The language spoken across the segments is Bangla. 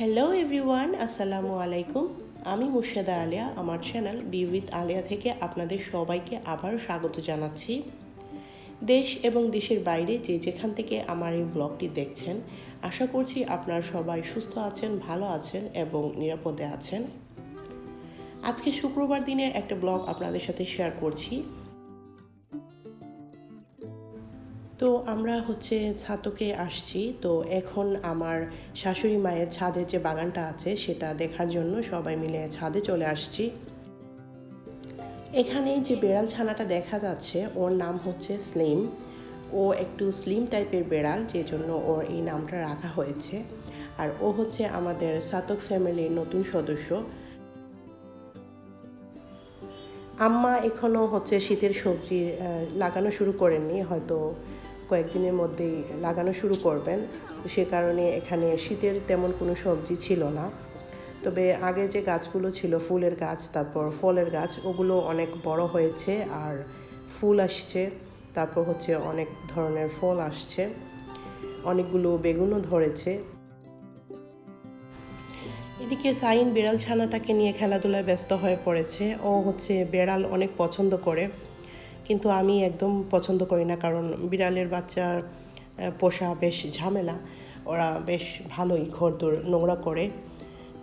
হ্যালো এভরিওয়ান, আসসালামু আলাইকুম। আমি মুর্শেদা আলিয়া। আমার চ্যানেল বি উইথ আলিয়া থেকে আপনাদের সবাইকে আবারও স্বাগত জানাচ্ছি। দেশ এবং দেশের বাইরে যে যেখান থেকে আমার এই ব্লগটি দেখছেন, আশা করছি আপনারা সবাই সুস্থ আছেন, ভালো আছেন এবং নিরাপদে আছেন। আজকে শুক্রবার দিনের একটা ব্লগ আপনাদের সাথে শেয়ার করছি। তো আমরা ছাতকে আসছি। তো এখন আমার শাশুড়ি মায়ের ছাদের যে বাগানটা আছে সেটা দেখার জন্য সবাই মিলে ছাদে চলে আসছি। এখানে যে বেড়াল ছানাটা দেখা যাচ্ছে ওর নাম হচ্ছে স্লিম। ও একটু স্লিম টাইপের বেড়াল, যে জন্য ওর এই নামটা রাখা হয়েছে। আর ও হচ্ছে আমাদের ছাতক ফ্যামিলির নতুন সদস্য। আম্মা এখনও শীতের সবজি লাগানো শুরু করেননি, হয়তো কয়েকদিনের মধ্যেই লাগানো শুরু করবেন। সে কারণে এখানে শীতের তেমন কোনো সবজি ছিল না। তবে আগে যে গাছগুলো ছিল, ফুলের গাছ, তারপর ফলের গাছ, ওগুলো অনেক বড় হয়েছে আর ফুল আসছে। তারপর অনেক ধরনের ফল আসছে, অনেকগুলো বেগুনও ধরেছে। এদিকে সাইন বিড়াল ছানাটাকে নিয়ে খেলাধুলায় ব্যস্ত হয়ে পড়েছে। ও বেড়াল অনেক পছন্দ করে, কিন্তু আমি একদম পছন্দ করি না, কারণ বিড়ালের বাচ্চার পোষা বেশ ঝামেলা। ওরা বেশ ভালোই ঘরদোর নোংরা করে,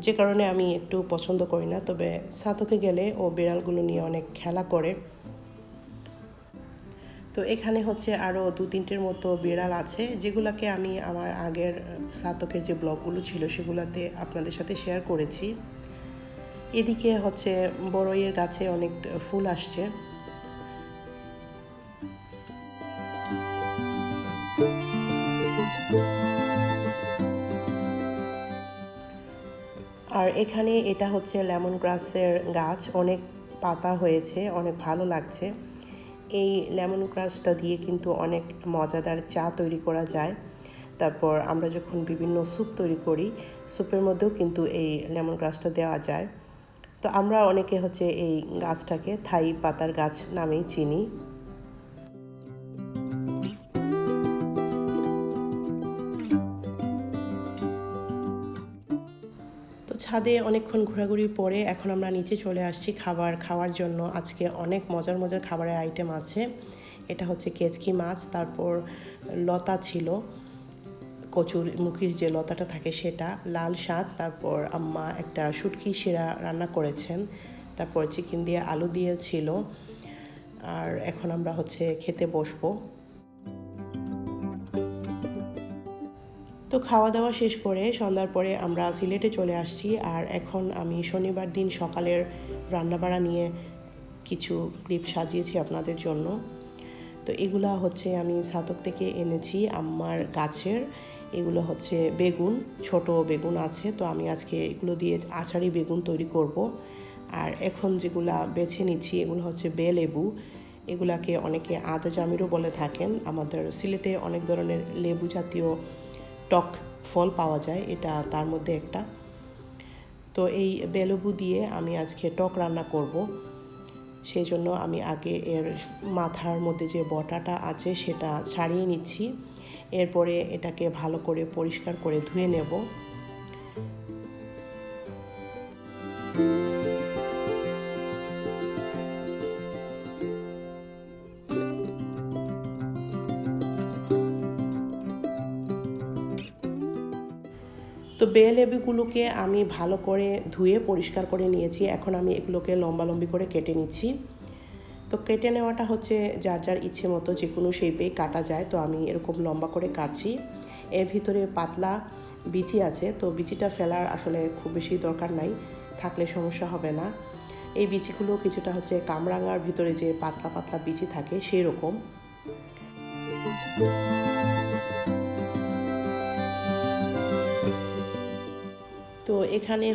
যে কারণে আমি একটু পছন্দ করি না। তবে ছাতকে গেলে ও বিড়ালগুলো নিয়ে অনেক খেলা করে। তো এখানে আরও 2-3টের মতো বিড়াল আছে, যেগুলোকে আমি আমার আগের ছাতকের যে ব্লগগুলো ছিল সেগুলোতে আপনাদের সাথে শেয়ার করেছি। এদিকে বড়ইয়ের গাছে অনেক ফুল আসছে। আর এখানে এটা লেমন গ্রাসের গাছ, অনেক পাতা হয়েছে, অনেক ভালো লাগছে। এই লেমন গ্রাসটা দিয়ে কিন্তু অনেক মজাদার চা তৈরি করা যায়। তারপর আমরা যখন বিভিন্ন স্যুপ তৈরি করি, স্যুপের মধ্যেও কিন্তু এই লেমন গ্রাসটা দেওয়া যায়। তো আমরা অনেকে এই গাছটাকে থাই পাতার গাছ নামেই চিনি। তো ছাদে অনেকক্ষণ ঘোরাঘুরির পরে এখন আমরা নিচে চলে আসছি খাবার খাওয়ার জন্য। আজকে অনেক মজার মজার খাবারের আইটেম আছে। এটা কেচকি মাছ, তারপর লতা ছিল, কচুর মুখির যে লতাটা থাকে সেটা, লাল শাক, তারপর আম্মা একটা শুটকি শিরা রান্না করেছেন, তারপর চিকেন দিয়ে আলু দিয়ে ছিল। আর এখন আমরা খেতে বসবো। তো খাওয়া দাওয়া শেষ করে সন্ধ্যার পরে আমরা সিলেটে চলে আসছি। আর এখন আমি শনিবার দিন সকালের রান্নাবাড়া নিয়ে কিছু ক্লিপ সাজিয়েছি আপনাদের জন্য। তো এগুলা আমি ছাতক থেকে এনেছি আম্মার গাছের। এগুলো বেগুন, ছোট বেগুন আছে। তো আমি আজকে এগুলো দিয়ে আচারি বেগুন তৈরি করব। আর এখন যেগুলা বেছে নিচ্ছি এগুলো বে লেবু। এগুলাকে অনেকে আদা জামিরও বলে থাকেন। আমাদের সিলেটে অনেক ধরনের লেবু জাতীয় টক ফল পাওয়া যায়, এটা তার মধ্যে একটা। তো এই বেলেবু দিয়ে আমি আজকে টক রান্না করব। সেই জন্য আমি আগে এর মাথার মধ্যে যে বটাটা আছে সেটা ছাড়িয়ে নিচ্ছি। এরপরে এটাকে ভালো করে পরিষ্কার করে ধুয়ে নেব। তো লেবুগুলোকে আমি ভালো করে ধুয়ে পরিষ্কার করে নিয়েছি। এখন আমি এগুলোকে লম্বালম্বি করে কেটে নিচ্ছি। তো কেটে নেওয়াটা যার যার ইচ্ছে মতো যে কোনো শেপে কাটা যায়। তো আমি এরকম লম্বা করে কাটছি। এর ভিতরে পাতলা বিচি আছে, তো বিচিটা ফেলার আসলে খুব বেশি দরকার নাই, থাকলে সমস্যা হবে না। এই বিচিগুলো কিছুটা কামরাঙার ভিতরে যে পাতলা পাতলা বিচি থাকে সেই রকম। তো এখানে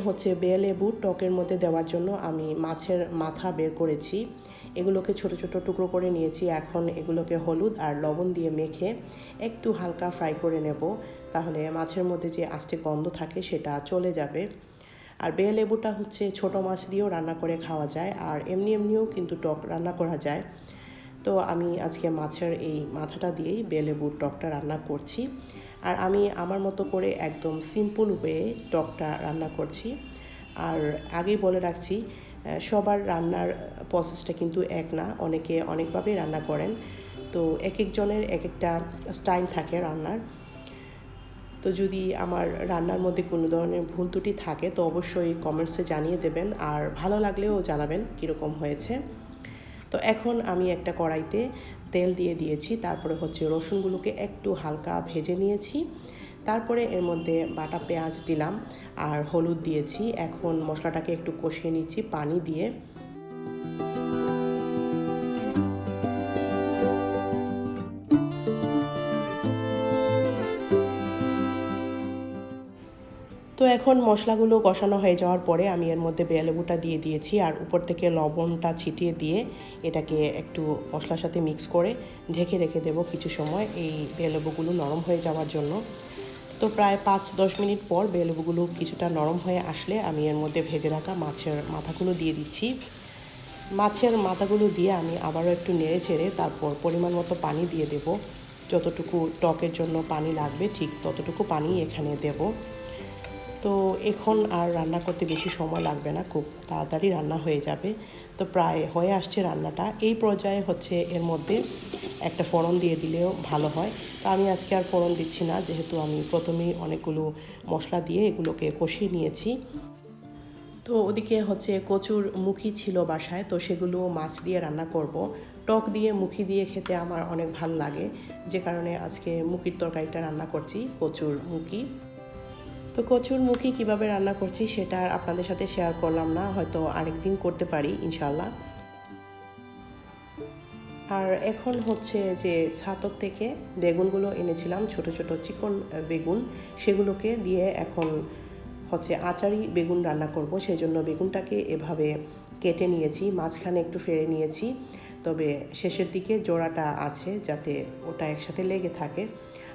বে লেবু টকের মধ্যে দেওয়ার জন্য আমি মাছের মাথা বের করেছি। এগুলোকে ছোট ছোট টুকরো করে নিয়েছি। এখন এগুলোকে হলুদ আর লবণ দিয়ে মেখে একটু হালকা ফ্রাই করে নেব, তাহলে মাছের মধ্যে যে আষ্টে গন্ধ থাকে সেটা চলে যাবে। আর বে লেবুটা ছোট মাছ দিয়েও রান্না করে খাওয়া যায়, আর এমনিও কিন্তু টক রান্না করা যায়। তো আমি আজকে মাছের এই মাথাটা দিয়েই বে লেবুর টকটা রান্না করছি। আর আমি আমার মতো করে একদম সিম্পল ওয়ে টকটা রান্না করছি। আর আগেই বলে রাখছি, সবার রান্নার প্রসেসটা কিন্তু এক না, অনেকে অনেকভাবেই রান্না করেন। তো এক একজনের এক একটা স্টাইল থাকে রান্নার। তো যদি আমার রান্নার মধ্যে কোনো ধরনের ভুল ত্রুটি থাকে তো অবশ্যই কমেন্টসে জানিয়ে দেবেন, আর ভালো লাগলেও জানাবেন কীরকম হয়েছে। তো এখন আমি একটা কড়াইতে তেল দিয়ে দিয়েছি, তারপরে হচ্ছে রসুনগুলোকে একটু হালকা ভেজে নিয়েছি, তারপরে এর মধ্যে বাটা পেঁয়াজ দিলাম আর হলুদ দিয়েছি। এখন মশলাটাকে একটু কষিয়ে নিচ্ছি পানি দিয়ে। তো এখন মশলাগুলো কষানো হয়ে যাওয়ার পরে আমি এর মধ্যে লেবুটা দিয়ে দিয়েছি, আর উপর থেকে লবণটা ছিটিয়ে দিয়ে এটাকে একটু মশলার সাথে মিক্স করে ঢেকে রেখে দেবো কিছু সময়, এই লেবুগুলো নরম হয়ে যাওয়ার জন্য। তো প্রায় 5-10 মিনিট পর লেবুগুলো কিছুটা নরম হয়ে আসলে আমি এর মধ্যে ভেজে রাখা মাছের মাথাগুলো দিয়ে দিচ্ছি। মাছের মাথাগুলো দিয়ে আমি আবারও একটু নেড়ে ছেড়ে তারপর পরিমাণ মতো পানি দিয়ে দেব। যতটুকু টকের জন্য পানি লাগবে ঠিক ততটুকু পানি এখানে দেব। তো এখন আর রান্না করতে বেশি সময় লাগবে না, খুব তাড়াতাড়ি রান্না হয়ে যাবে। তো প্রায় হয়ে আসছে রান্নাটা। এই পর্যায়ে হচ্ছে এর মধ্যে একটা ফোড়ন দিয়ে দিলেও ভালো হয়। তো আমি আজকে আর ফোড়ন দিচ্ছি না, যেহেতু আমি প্রথমেই অনেকগুলো মশলা দিয়ে এগুলোকে কষিয়ে নিয়েছি। তো ওদিকে হচ্ছে কচুর মুখি ছিল বাসায়, তো সেগুলো মাছ দিয়ে রান্না করব। টক দিয়ে মুখি দিয়ে খেতে আমার অনেক ভালো লাগে, যে কারণে আজকে মুখির তরকারিটা রান্না করছি, কচুর মুখি। তো কচুর মুখি কীভাবে রান্না করছি সেটা আপনাদের সাথে শেয়ার করলাম না, হয়তো আরেকদিন করতে পারি ইনশাল্লাহ। আর এখন হচ্ছে যে ছাতক থেকে বেগুনগুলো এনেছিলাম, ছোট ছোট চিকন বেগুন, সেগুলোকে দিয়ে এখন হচ্ছে আচারি বেগুন রান্না করব। সেই জন্য বেগুনটাকে এভাবে কেটে নিয়েছি, মাঝখানে একটু ফেড়ে নিয়েছি, তবে শেষের দিকে জোড়াটা আছে যাতে ওটা একসাথে লেগে থাকে।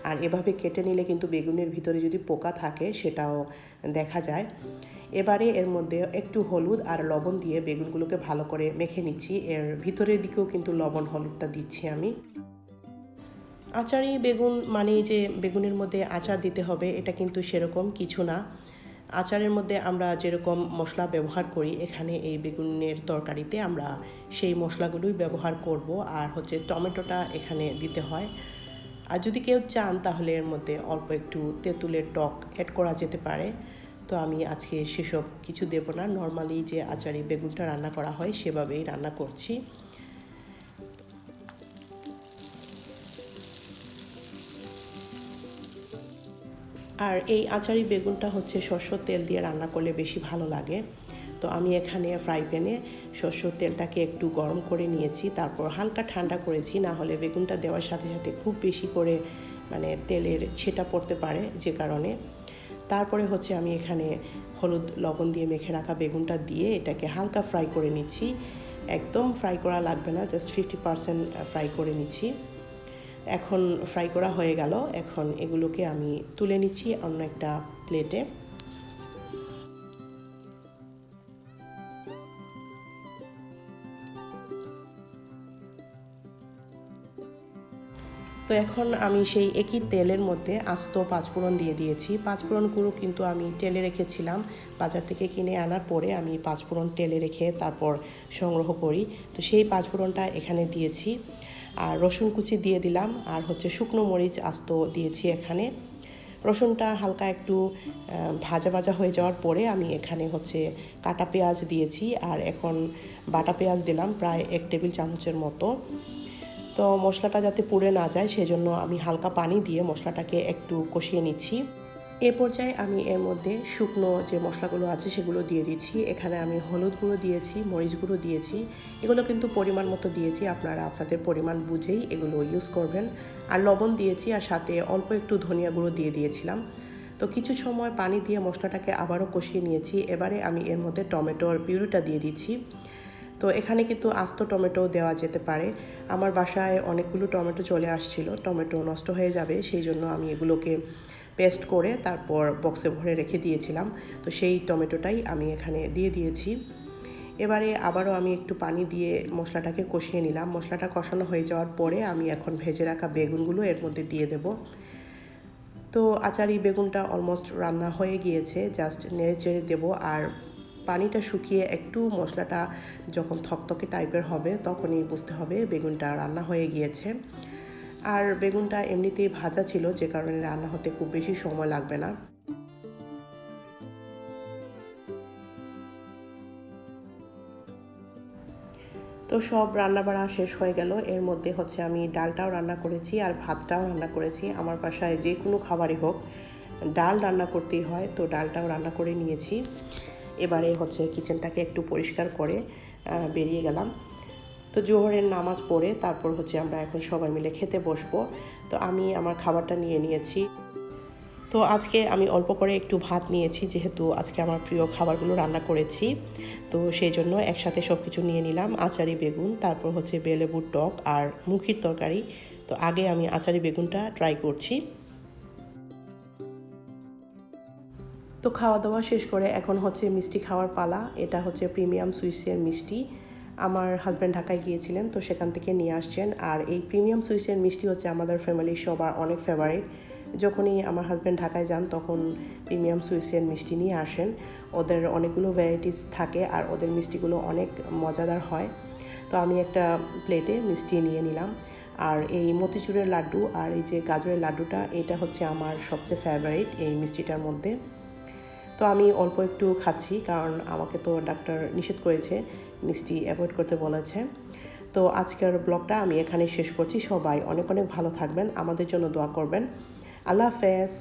আর এভাবে কেটে নিলে কিন্তু বেগুনের ভিতরে যদি পোকা থাকে সেটাও দেখা যায়। এবারে এর মধ্যে একটু হলুদ আর লবণ দিয়ে বেগুনগুলোকে ভালো করে মেখে নিচ্ছি, এর ভিতরের দিকেও কিন্তু লবণ হলুদটা দিচ্ছি আমি। আচারি বেগুন মানেই যে বেগুনের মধ্যে আচার দিতে হবে এটা কিন্তু সেরকম কিছু না। আচারের মধ্যে আমরা যেরকম মশলা ব্যবহার করি এখানে এই বেগুনের তরকারিতে আমরা সেই মশলাগুলোই ব্যবহার করব, আর হচ্ছে টমেটোটা এখানে দিতে হয়। আর যদি কেউ চান তাহলে এর মধ্যে অল্প একটু তেঁতুলের টক অ্যাড করা যেতে পারে। তো আমি আজকে সেসব কিছু দেব না, নর্মালি যে আচারি বেগুনটা রান্না করা হয় সেভাবেই রান্না করছি। আর এই আচারি বেগুনটা হচ্ছে সরষের তেল দিয়ে রান্না করলে বেশি ভালো লাগে। তো আমি এখানে ফ্রাই প্যানে সরষের তেলটাকে একটু গরম করে নিয়েছি, তারপর হালকা ঠান্ডা করেছি, না হলে বেগুনটা দেওয়ার সাথে সাথে খুব বেশি করে মানে তেলের ছেটা পড়তে পারে, যে কারণে। তারপরে হচ্ছে আমি এখানে হলুদ লবণ দিয়ে মেখে রাখা বেগুনটা দিয়ে এটাকে হালকা ফ্রাই করে নিচ্ছি। একদম ফ্রাই করা লাগবে না, জাস্ট 50% ফ্রাই করে নিচ্ছি। এখন ফ্রাই করা হয়ে গেল, এখন এগুলোকে আমি তুলে নিচ্ছি অন্য একটা প্লেটে। তো এখন আমি সেই একই তেলের মধ্যে আস্ত পাঁচফোড়ন দিয়ে দিয়েছি। পাঁচফোড়নগুলো কিন্তু আমি তেলে রেখেছিলাম, বাজার থেকে কিনে আনার পরে আমি পাঁচফোড়ন তেলে রেখে তারপর সংগ্রহ করি। তো সেই পাঁচফোড়নটা এখানে দিয়েছি, আর রসুন কুচি দিয়ে দিলাম, আর হচ্ছে শুকনো মরিচ আস্ত দিয়েছি এখানে। রসুনটা হালকা একটু ভাজা ভাজা হয়ে যাওয়ার পরে আমি এখানে হচ্ছে কাটা পেঁয়াজ দিয়েছি, আর এখন বাটা পেঁয়াজ দিলাম প্রায় 1 টেবিল চামচের মতো। তো মশলাটা যাতে পুড়ে না যায় সেজন্য আমি হালকা পানি দিয়ে মশলাটাকে একটু কষিয়ে নিচ্ছি। এ পর্যায়ে আমি এর মধ্যে শুকনো যে মশলাগুলো আছে সেগুলো দিয়ে দিচ্ছি। এখানে আমি হলুদ গুঁড়ো দিয়েছি, মরিচ গুঁড়ো দিয়েছি, এগুলো কিন্তু পরিমাণ মতো দিয়েছি, আপনারা আপনাদের পরিমাণ বুঝেই এগুলো ইউজ করবেন। আর লবণ দিয়েছি, আর সাথে অল্প একটু ধনিয়া গুঁড়ো দিয়ে দিয়েছিলাম। তো কিছু সময় পানি দিয়ে মশলাটাকে আবারও কষিয়ে নিয়েছি। এবারে আমি এর মধ্যে টমেটোর পিউরিটা দিয়ে দিচ্ছি। তো এখানে কিন্তু আস্ত টমেটো দেওয়া যেতে পারে। আমার বাসায় অনেকগুলো টমেটো চলে আসছিল, টমেটো নষ্ট হয়ে যাবে সেই জন্য আমি এগুলোকে পেস্ট করে তারপর বক্সে ভরে রেখে দিয়েছিলাম। তো সেই টমেটোটাই আমি এখানে দিয়ে দিয়েছি। এবারে আবারও আমি একটু পানি দিয়ে মশলাটাকে কষিয়ে নিলাম। মশলাটা কষানো হয়ে যাওয়ার পরে আমি এখন ভেজে রাখা বেগুনগুলো এর মধ্যে দিয়ে দেব। তো তো আচারি বেগুনটা অলমোস্ট রান্না হয়ে গিয়েছে, জাস্ট নেড়ে চেড়ে দেবো। আর পানিটা শুকিয়ে একটু মশলাটা যখন থকথকে টাইপের হবে তখনই বুঝতে হবে বেগুনটা রান্না হয়ে গিয়েছে। আর বেগুনটা এমনিতেই ভাজা ছিল, যে কারণে রান্না হতে খুব বেশি সময় লাগবে না। তো সব রান্নাবাড়া শেষ হয়ে গেল। এর মধ্যে হচ্ছে আমি ডালটাও রান্না করেছি আর ভাতটাও রান্না করেছি। আমার বাসায় যে কোনো খাবারই হোক ডাল রান্না করতেই হয়, তো ডালটাও রান্না করে নিয়েছি। এবারে হচ্ছে কিচেনটাকে একটু পরিষ্কার করে বেরিয়ে গেলাম। তো জোহরের নামাজ পড়ে তারপর হচ্ছে আমরা এখন সবাই মিলে খেতে বসবো। তো আমি আমার খাবারটা নিয়ে নিয়েছি। তো আজকে আমি অল্প করে একটু ভাত নিয়েছি, যেহেতু আজকে আমার প্রিয় খাবারগুলো রান্না করেছি, তো সেই জন্য একসাথে সব কিছু নিয়ে নিলাম। আচারি বেগুন, তারপর হচ্ছে বেলেবুর টক আর মুখির তরকারি। তো আগে আমি আচারি বেগুনটা ট্রাই করছি। তো খাওয়া দাওয়া শেষ করে এখন হচ্ছে মিষ্টি খাওয়ার পালা। এটা হচ্ছে প্রিমিয়াম সুইসের মিষ্টি। আমার হাজব্যান্ড ঢাকায় গিয়েছিলেন, তো সেখান থেকে নিয়ে আসছেন। আর এই প্রিমিয়াম সুইসের মিষ্টি হচ্ছে আমাদের ফ্যামিলির সবার অনেক ফেভারিট। যখনই আমার হাজব্যান্ড ঢাকায় যান তখন প্রিমিয়াম সুইসের মিষ্টি নিয়ে আসেন। ওদের অনেকগুলো ভ্যারাইটিস থাকে আর ওদের মিষ্টিগুলো অনেক মজাদার হয়। তো আমি একটা প্লেটে মিষ্টি নিয়ে নিলাম। আর এই মতিচুরের লাড্ডু আর এই যে গাজরের লাড্ডুটা, এটা হচ্ছে আমার সবচেয়ে ফেভারিট এই মিষ্টিটার মধ্যে। তো আমি অল্প একটু খাচ্ছি, কারণ আমাকে তো ডাক্তার নিষেধ করেছে, মিষ্টি অ্যাভয়েড করতে বলেছে। তো আজকের ব্লগটা আমি এখানেই শেষ করছি। সবাই অনেক অনেক ভালো থাকবেন, আমাদের জন্য দোয়া করবেন। আল্লাহ হাফেজ।